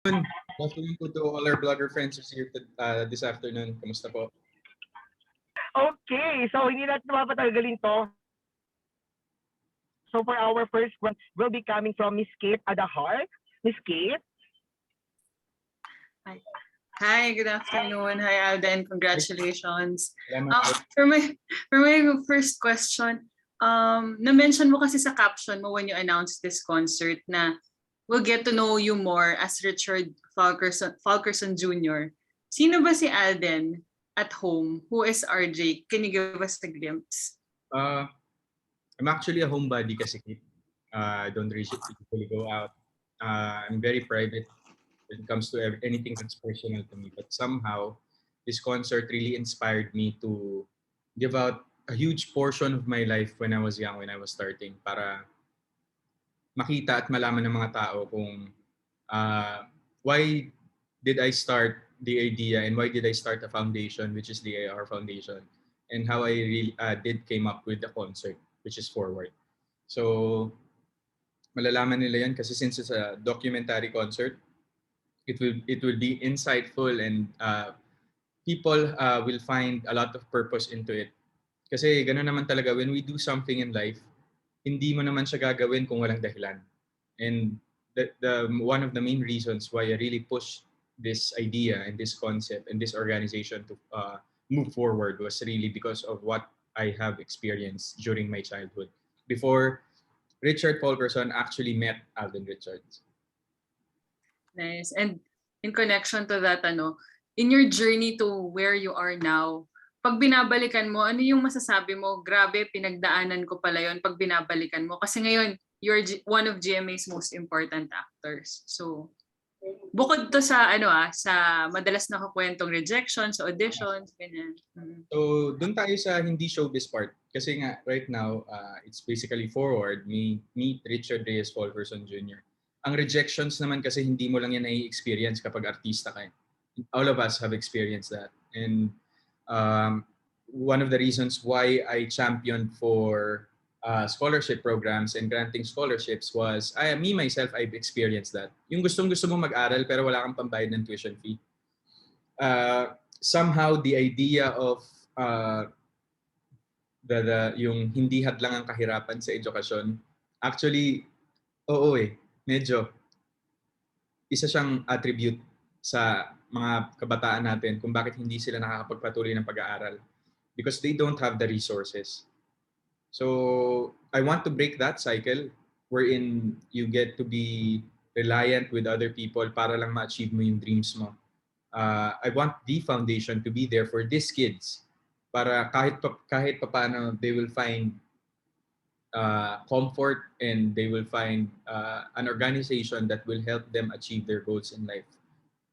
Good afternoon po to all our blogger friends who's here this afternoon. Kamusta po? Okay, so hindi natin mapatagalin to. So for our first one will be coming from Miss Kate at the heart. Miss Kate. Hi, good afternoon. Hi, Alden. Congratulations. Salamat po. For my first question, na-mention mo kasi sa caption mo when you announced this concert na we'll get to know you more as Richard Falkerson Jr. Sino ba si Alden at home? Who is RJ? Can you give us a glimpse? I'm actually a homebody kasi. I don't usually go out. I'm very private when it comes to anything that's personal to me. But somehow, this concert really inspired me to give out a huge portion of my life when I was young, when I was starting, para makita at malaman ng mga tao kung why did I start the idea and why did I start a foundation, which is the AR Foundation, and how I really did came up with the concert, which is Forward. So, malalaman nila yan kasi since it's a documentary concert, it will be insightful and people will find a lot of purpose into it. Kasi gano'n naman talaga, when we do something in life, hindi mo naman siya gagawin kung walang dahilan. And the one of the main reasons why I really pushed this idea and this concept and this organization to move forward was really because of what I have experienced during my childhood. Before Richard Fulkerson actually met Alden Richards. Nice. And in connection to that, in your journey to where you are now, pag binabalikan mo, ano yung masasabi mo? Grabe, pinagdaanan ko pala yon pag binabalikan mo. Kasi ngayon, you're one of GMA's most important actors. So, bukod to sa sa madalas nakakwentong rejections, auditions, ganyan. So, doon tayo sa hindi showbiz part. Kasi nga, right now, it's basically Forward, meet Richard Reyes Fulkerson Jr. Ang rejections naman kasi hindi mo lang yan nai-experience kapag artista ka. All of us have experienced that. And one of the reasons why I championed for scholarship programs and granting scholarships was, me myself, I've experienced that. Yung gustong-gusto mo mag-aral pero wala kang pambayad ng tuition fee. Somehow, the idea of yung hindi hadlang ang kahirapan sa edukasyon, actually, medyo isa siyang attribute sa mga kabataan natin kung bakit hindi sila nakakapagpatuloy ng pag-aaral, because they don't have the resources. So I want to break that cycle wherein you get to be reliant with other people para lang ma-achieve mo yung dreams mo. I want the foundation to be there for these kids para kahit paano they will find comfort and they will find an organization that will help them achieve their goals in life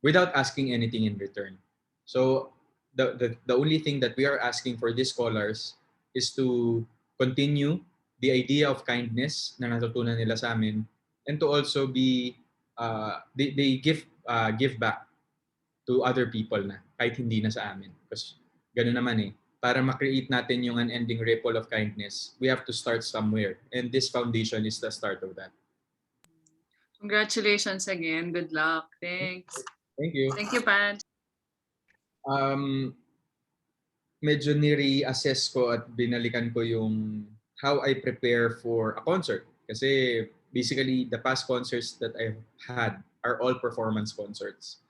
without asking anything in return. So the only thing that we are asking for these scholars is to continue the idea of kindness na natutunan nila sa amin, and to also be they give back to other people na kahit hindi na sa amin, because gano'n naman para ma-create natin yung unending ripple of kindness, we have to start somewhere. And this foundation is the start of that. Congratulations again. Good luck. Thanks. Thank you. Thank you, Pat. Medyo ni-reassess ko at binalikan ko yung how I prepare for a concert. Kasi basically, the past concerts that I've had are all performance concerts.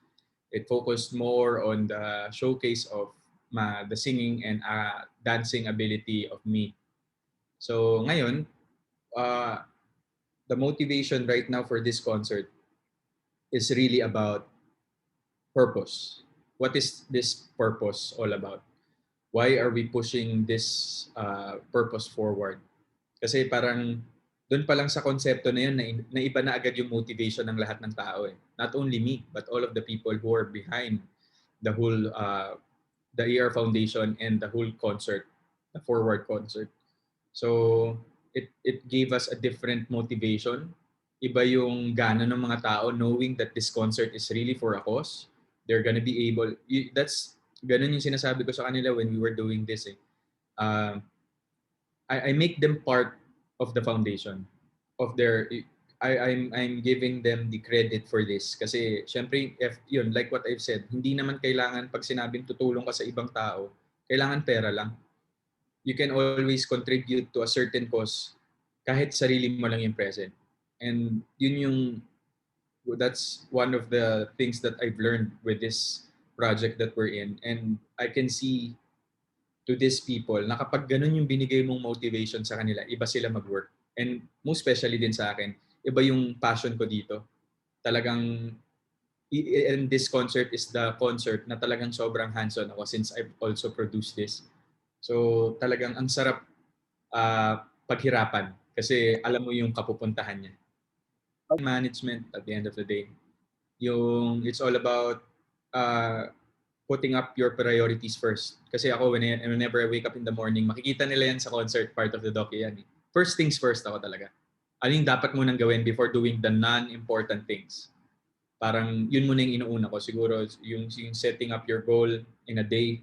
It focused more on the showcase of the singing and dancing ability of me. So ngayon, the motivation right now for this concert is really about purpose. What is this purpose all about? Why are we pushing this purpose forward? Kasi parang doon pa lang sa konsepto na yun, na iba na agad yung motivation ng lahat ng tao. Not only me, but all of the people who are behind the whole the AR Foundation and the whole concert, the Forward concert. So it gave us a different motivation. Iba yung gana ng mga tao knowing that this concert is really for a cause. They're gonna be able, that's ganun yung sinasabi ko sa kanila when we were doing this. I make them part of the foundation, of their I'm giving them the credit for this kasi syempre if yun like what I've said, hindi naman kailangan pag sinabing tutulong ka sa ibang tao, kailangan pera lang. You can always contribute to a certain cause kahit sarili mo lang yung present. And that's one of the things that I've learned with this project that we're in. And I can see to these people na kapag ganun yung binigay mong motivation sa kanila, iba sila mag-work. And most especially din sa akin, iba yung passion ko dito. Talagang, and this concert is the concert na talagang sobrang hands-on ako since I've also produced this. So talagang ang sarap paghirapan kasi alam mo yung kapupuntahan niya. Management at the end of the day. It's all about putting up your priorities first. Kasi ako, whenever I wake up in the morning, makikita nila yan sa concert, part of the docu yan. First things first ako talaga. Ano yung dapat mo nang gawin before doing the non-important things? Parang yun muna yung inuuna ko. Siguro yung setting up your goal in a day.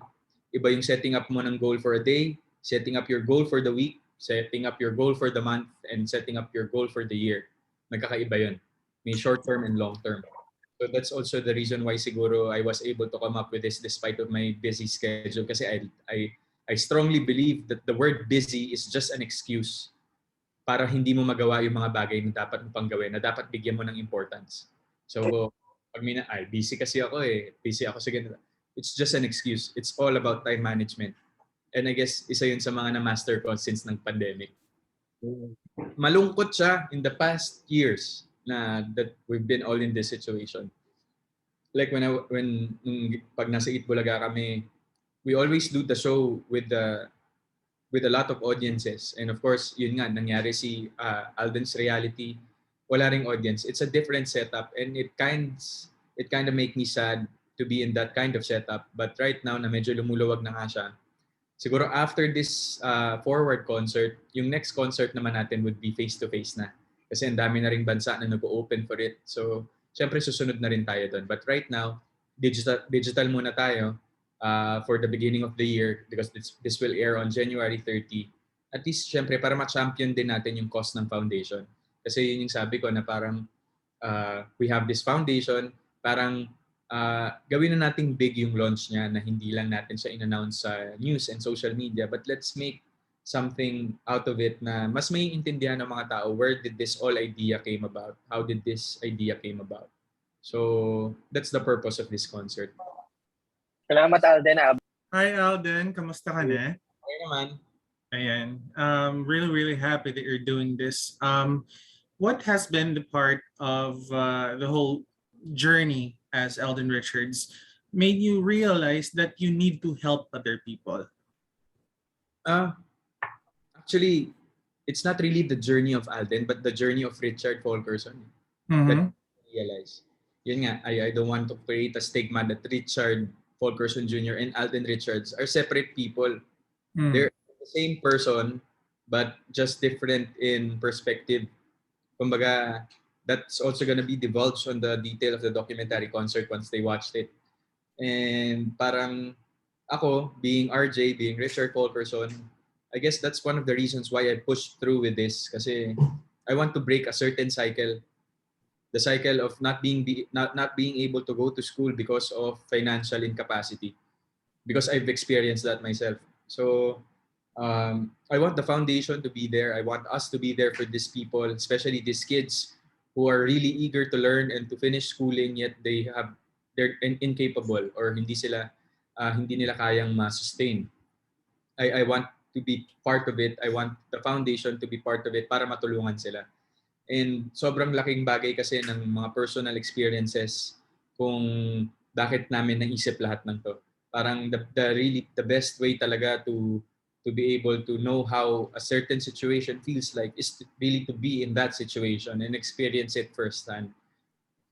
Iba yung setting up mo ng goal for a day, setting up your goal for the week, setting up your goal for the month, and setting up your goal for the year. Magkakaiba yun. May short term and long term. So that's also the reason why siguro I was able to come up with this despite of my busy schedule kasi I strongly believe that the word busy is just an excuse para hindi mo magawa yung mga bagay na dapat mo pang gawin, na dapat bigyan mo ng importance. So pag busy kasi ako busy ako sa ganito. It's just an excuse. It's all about time management. And I guess isa yun sa mga na-master ko since ng pandemic. Malungkot siya in the past years na that we've been all in this situation. Like pag nasa Itbulaga kami, we always do the show with a lot of audiences. And of course, yun nga, nangyari si Alden's Reality, wala ring audience. It's a different setup and it kind of make me sad to be in that kind of setup. But right now, na medyo lumuluwag na nga siya, siguro after this forward concert, yung next concert naman natin would be face-to-face na. Kasi ang dami na ring bansa na nag-open for it. So, syempre susunod na rin tayo doon. But right now, digital muna tayo for the beginning of the year because this will air on January 30. At least, syempre, para ma-champion din natin yung cause ng foundation. Kasi yun yung sabi ko na parang we have this foundation, parang gawin na nating big yung launch niya na hindi lang natin siya in-announce sa news and social media, but let's make something out of it na mas may intindihan ng mga tao. Where did this all idea came about? How did this idea came about? So that's the purpose of this concert. Salamat, Alden. Hi Alden, kamusta ka na? Okay naman. Ayan. Really, really happy that you're doing this. What has been the part of the whole journey as Alden Richards made you realize that you need to help other people? Actually, it's not really the journey of Alden, but the journey of Richard Fulkerson. Mm-hmm. That I realize. Yun nga, I don't want to create a stigma that Richard Fulkerson Jr. and Alden Richards are separate people. They're the same person, but just different in perspective. Kumbaga, that's also gonna be divulged on the detail of the documentary concert once they watched it. And parang ako, being RJ, being Richard Fulkerson, I guess that's one of the reasons why I pushed through with this kasi I want to break a certain cycle. The cycle of not being able to go to school because of financial incapacity. Because I've experienced that myself. So I want the foundation to be there. I want us to be there for these people, especially these kids who are really eager to learn and to finish schooling yet they're incapable or hindi nila kayang ma-sustain. I want to be part of it. I want the foundation to be part of it para matulungan sila. And sobrang laking bagay kasi ng mga personal experiences kung bakit namin naisip lahat ng to. Parang the best way talaga to be able to know how a certain situation feels like is really to be in that situation and experience it firsthand.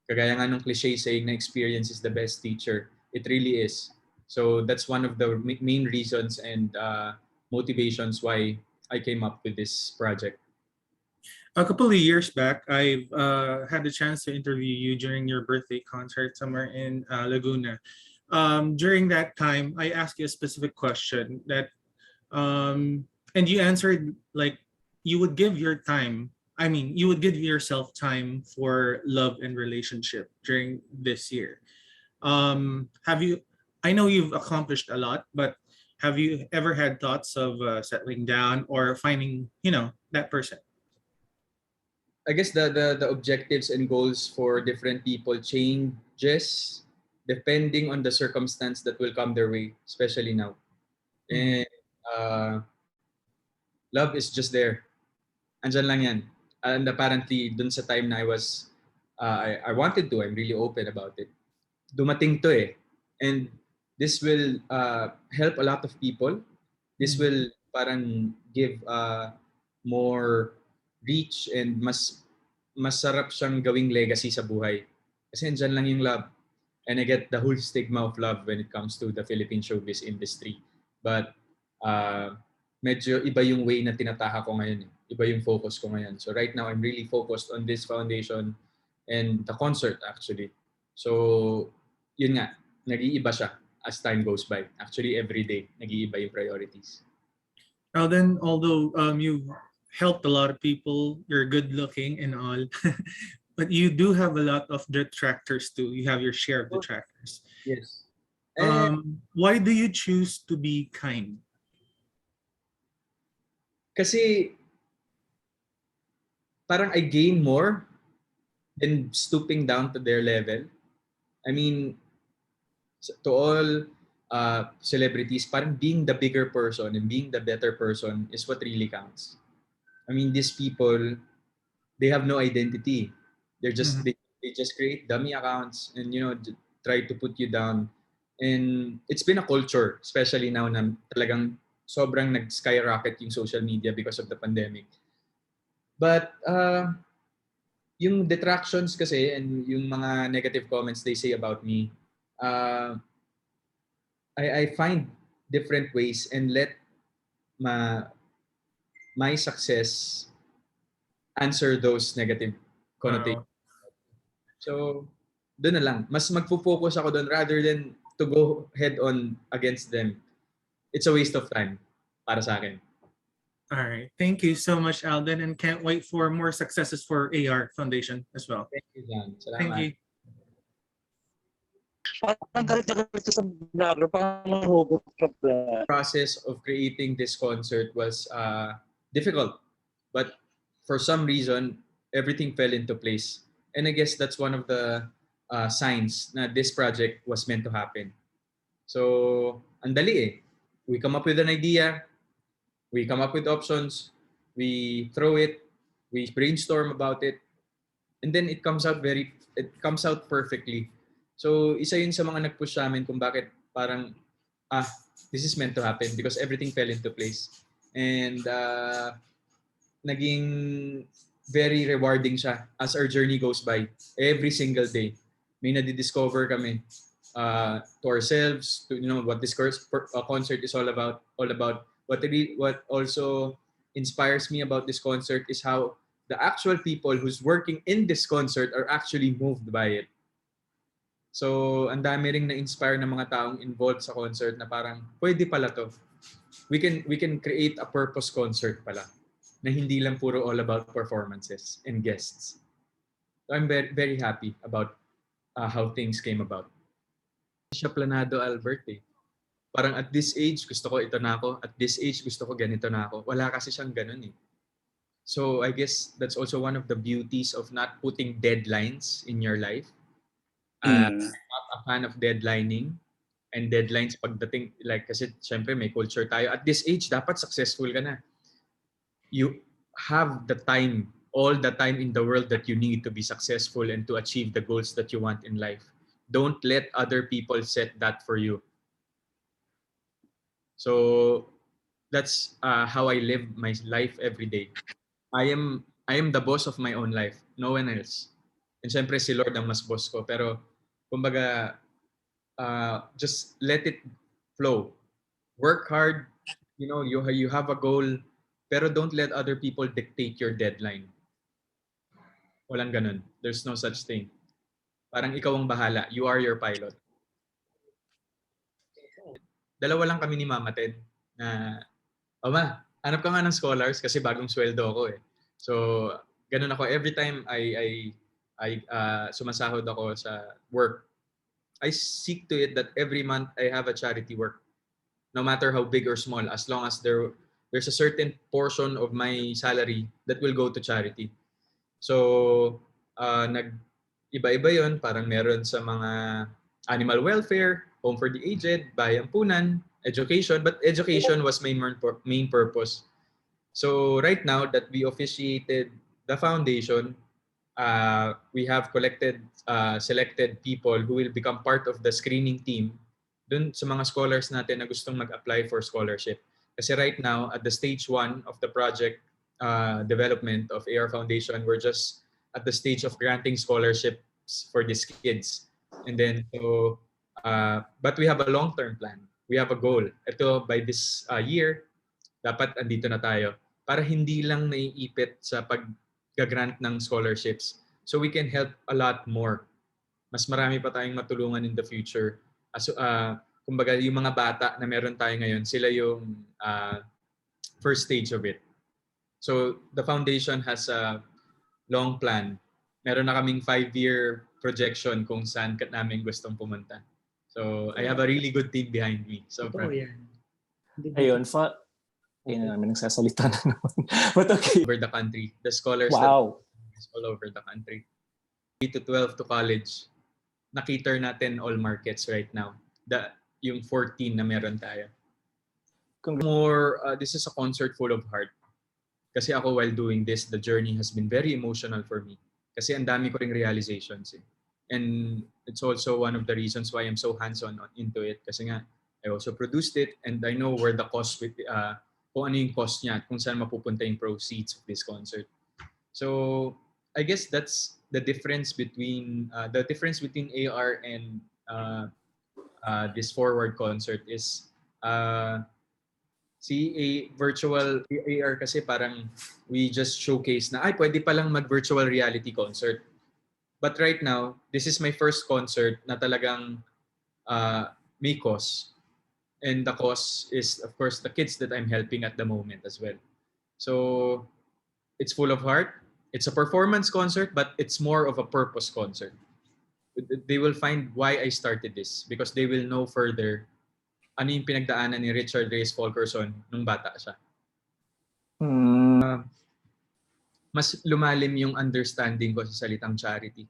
Kagaya nga nung cliche saying na experience is the best teacher. It really is. So that's one of the main reasons and motivations why I came up with this project. A couple of years back, I've had the chance to interview you during your birthday concert somewhere in Laguna. During that time, I asked you a specific question that, and you answered like you would give your time I mean, you would give yourself time for love and relationship during this year. Have you, I know you've accomplished a lot, but have you ever had thoughts of settling down or finding, that person? I guess the objectives and goals for different people changes depending on the circumstance that will come their way, especially now. Mhm. And love is just there. Andyan lang yan. And apparently, dun sa time na I wanted to, I'm really open about it. Dumating to eh. And this will help a lot of people. This Mhm. will parang give more reach and mas masarap siyang gawing legacy sa buhay. Kasi andyan lang yung love. And I get the whole stigma of love when it comes to the Philippine showbiz industry. But medyo iba yung way na tinataha ko ngayon. Iba yung focus ko ngayon. So right now, I'm really focused on this foundation and the concert actually. So yun nga, nag-iiba siya as time goes by. Actually, every day, nag-iiba yung priorities. Now then, although you've helped a lot of people, you're good looking and all, but you do have a lot of detractors too. You have your share of detractors. Yes. And Why do you choose to be kind? kasi parang I gain more than stooping down to their level. I mean, to all celebrities, parang being the bigger person and being the better person is what really counts. I mean, these people, they have no identity. They're just Mhm. they just create dummy accounts and try to put you down. And it's been a culture, especially now na talagang sobrang nag-skyrocket yung social media because of the pandemic. But yung detractions kasi and yung mga negative comments they say about me, uh, I find different ways and let ma my success answer those negative connotations. Wow. So, doon na lang. Mas magfo-focus ako doon rather than to go head on against them. It's a waste of time para sa akin. All right. Thank you so much, Alden, and can't wait for more successes for AR Foundation as well. Thank you, Jan. Thank Salamat. you. Parang galit na galit sa vlogger, parang robot ka ba? Process of creating this concert was difficult, but for some reason everything fell into place, and I guess that's one of the signs na this project was meant to happen. So ang dali eh. We come up with an idea, we come up with options, we throw it, we brainstorm about it, and then it comes out perfectly. So isa yun sa mga nag-push sa amin kung bakit parang this is meant to happen because everything fell into place. And naging very rewarding siya as our journey goes by. Every single day, may nadidiscover kami to ourselves, to what this concert is all about. What also inspires me about this concert is how the actual people who's working in this concert are actually moved by it. So, ang dami ring na-inspire ng mga taong involved sa concert na parang, pwede pala to. We can create a purpose concert pala na hindi lang puro all about performances and guests. So, I'm very, very happy about how things came about. Hindi siya planado, Albert eh. Parang at this age, gusto ko ito na ako. At this age, gusto ko ganito na ako. Wala kasi siyang ganun eh. So, I guess that's also one of the beauties of not putting deadlines in your life. I'm not a fan of deadlining and deadlines pagdating, like kasi syempre may culture tayo. At this age, dapat successful ka na. You have the time, all the time in the world that you need to be successful and to achieve the goals that you want in life. Don't let other people set that for you. So that's how I live my life every day. I am the boss of my own life. No one else. And syempre si Lord ang mas boss ko. Pero kumbaga, just let it flow. Work hard. You have a goal, pero don't let other people dictate your deadline. Walang ganun. There's no such thing. Parang ikaw ang bahala. You are your pilot. Dalawa lang kami ni Mama Ted na, Oma, hanap ka nga ng scholars kasi bagong sweldo ako eh. So, ganun ako. Every time I sumasahod ako sa work, I seek to it that every month I have a charity work, no matter how big or small, as long as there's a certain portion of my salary that will go to charity. So, iba-iba yon. Parang meron sa mga animal welfare, home for the aged, bayampunan, education. But education was my main purpose. So right now that we officiated the foundation, we have selected people who will become part of the screening team dun sa mga scholars natin na gustong mag-apply for scholarship. Kasi right now, at the stage 1 of the project development of AR Foundation, we're just at the stage of granting scholarships for these kids. And then, but we have a long-term plan. We have a goal. Ito, by this year, dapat andito na tayo para hindi lang naiipit sa pag-grant ng scholarships. So we can help a lot more. Mas marami pa tayong matulungan in the future. Kumbaga, yung mga bata na meron tayo ngayon, sila yung first stage of it. So the foundation has a long plan. Meron na kaming 5-year projection kung saan namin gustong pumunta. So I have a really good team behind me. So yan. Ayun, yun namin nagsasalita na naman. But okay. Over the country. The scholars Wow. that all over the country. 3 to 12 to college. Na-cater natin all markets right now. Yung 14 na meron tayo. This is a concert full of heart. Kasi ako while doing this, the journey has been very emotional for me. Kasi ang dami ko ring realizations. And it's also one of the reasons why I'm so hands-on into it. Kasi nga, I also produced it and I know where the cost kung ano yung cost niya at kung saan mapupunta yung proceeds of this concert. So, I guess that's the difference between AR and this forward concert is virtual AR kasi parang we just showcase na pwede palang mag-virtual reality concert. But right now, this is my first concert na talagang may cost. And the cause is, of course, the kids that I'm helping at the moment as well. So it's full of heart. It's a performance concert, but it's more of a purpose concert. They will find why I started this because they will know further ano yung pinagdaanan ni Richard Reyes Fulkerson nung bata siya. Mas lumalim yung understanding ko sa salitang charity.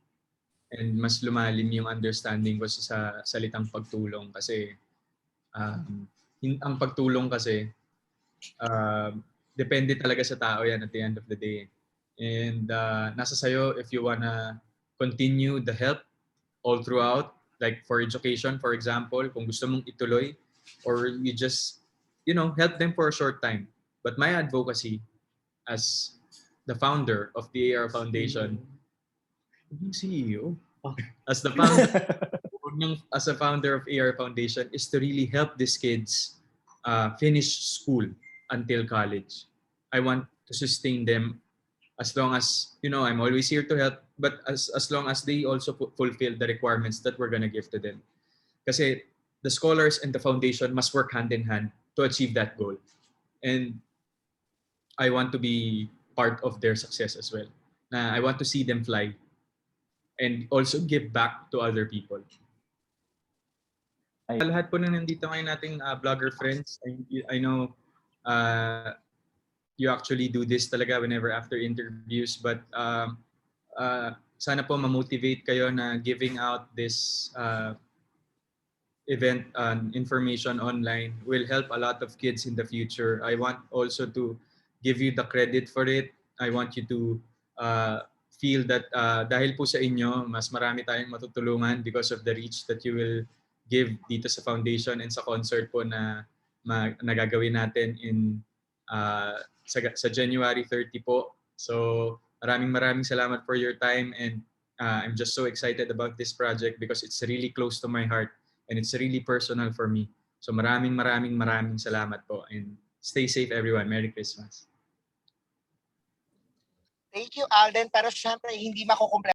And mas lumalim yung understanding ko sa salitang pagtulong kasi ang pagtulong kasi depende talaga sa tao yan at the end of the day. And nasa sayo if you wanna continue the help all throughout, like for education, for example, kung gusto mong ituloy or you just, help them for a short time. But my advocacy as the founder of the AR Foundation, CEO, as the founder as a founder of AR Foundation is to really help these kids finish school until college. I want to sustain them as long as, I'm always here to help, but as long as they also fulfill the requirements that we're gonna give to them. Kasi the scholars and the foundation must work hand in hand to achieve that goal. And I want to be part of their success as well. I want to see them fly and also give back to other people. Lahat po na nandito ngayon nating vlogger friends. I know you actually do this talaga whenever after interviews, but sana po ma-motivate kayo na giving out this event information online will help a lot of kids in the future. I want also to give you the credit for it. I want you to feel that dahil po sa inyo, mas marami tayong matutulungan because of the reach that you will give dito sa foundation and sa concert po na nagagawin natin sa January 30 po. So maraming salamat for your time and I'm just so excited about this project because it's really close to my heart and it's really personal for me. So maraming salamat po and stay safe everyone. Merry Christmas. Thank you, Alden. Pero syempre, hindi makukumpleto